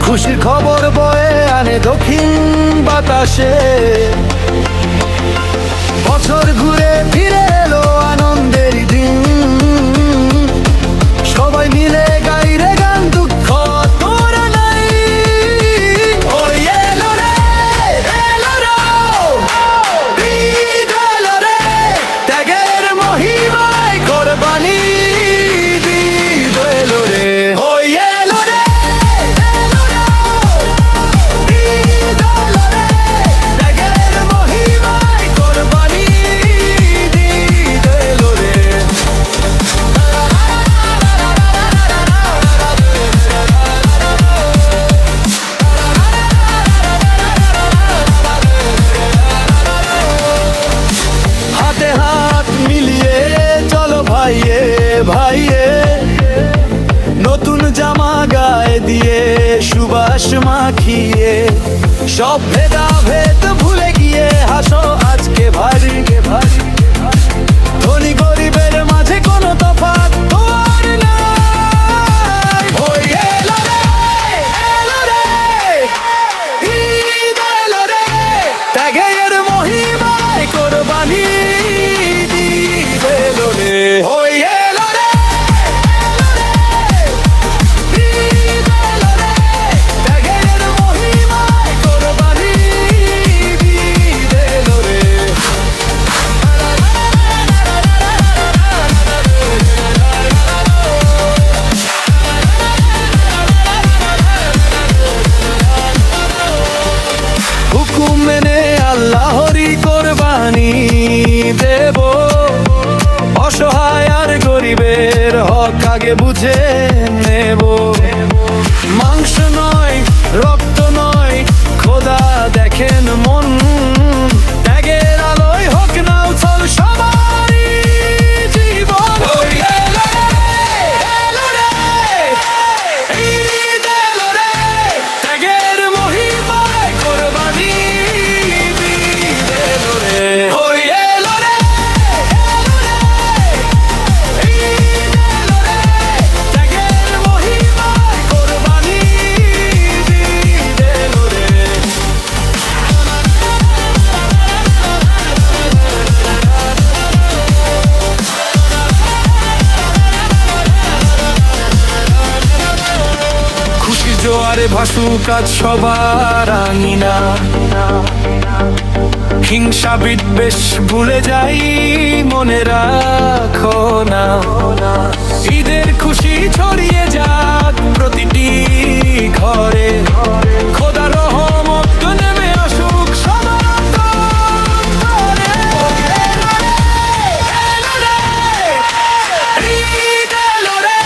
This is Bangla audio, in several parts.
খুশির খবর বয়ে আনে দক্ষিণ বাতাসে। বছর ঘুরে ফিরে এলো আনন্দের দিন, সবাই মিলে গাইরে গান, দুঃখ তোর নাই। ওই এলো রে, এলো রে, ঈদ এলো রে, ত্যাগের মহিমায় কোরবানি ঈদ এলো রে। ওই এলো রে, এলো রে, ঈদ এলো রে, ত্যাগের মহিমায় কোরবানি ঈদ এলো রে। হাতে হাত মিলিয়ে চলো ভাইয়ে ভাইয়ে, নতুন জামা গায়ে দিয়ে সুবাস মাখিয়ে, সব ভেদাভেদ ভুলে গিয়ে হাসো আজকে ভারী ভারী। ধনী গরিবের মাঝে কোনো তফাৎ তো আর নাই। ওই এলো রে, এলো রে, ঈদ এলো রে, ত্যাগের মহিমায় কোরবানি ঈদ এলো রে। ওই এলো রে, এলো রে, ঈদ এলো রে, ত্যাগের মহিমায় কোরবানি ঈদ এলো রে। হুকুম মেনে আল্লাহরই কোরবানি দেব, অসহায় আর গরিবের হক আগে বুঝে নেব। মাংস নয়, রক্ত নয়, খোদা দেখেন মন, ত্যাগের আলোয় হোক না উছল সবারই জীবন। ওই এলো রে, এলো রে, ঈদ এলো রে, ত্যাগের মহিমায় কোরবানি ঈদ এলো রে। ওই এলো রে, এলো রে, ঈদ এলো রে, ত্যাগের মহিমায় কোরবানি ঈদ এলো রে। খুশি জোয়ারে ভাসুক আজ সবার আঙিনা, হিংসা বিদ্বেষ ভুলে যাই মনে রাখো না। ঈদের খুশি ছড়িয়ে যাক প্রতিটি ঘরে, খোদার রহমত নেমে আসুক সবার অন্তরে। এলো রে, ঈদ এলো রে,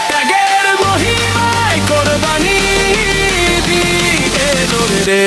ত্যাগের মহিমায় কোরবানি ঈদ এলো রে।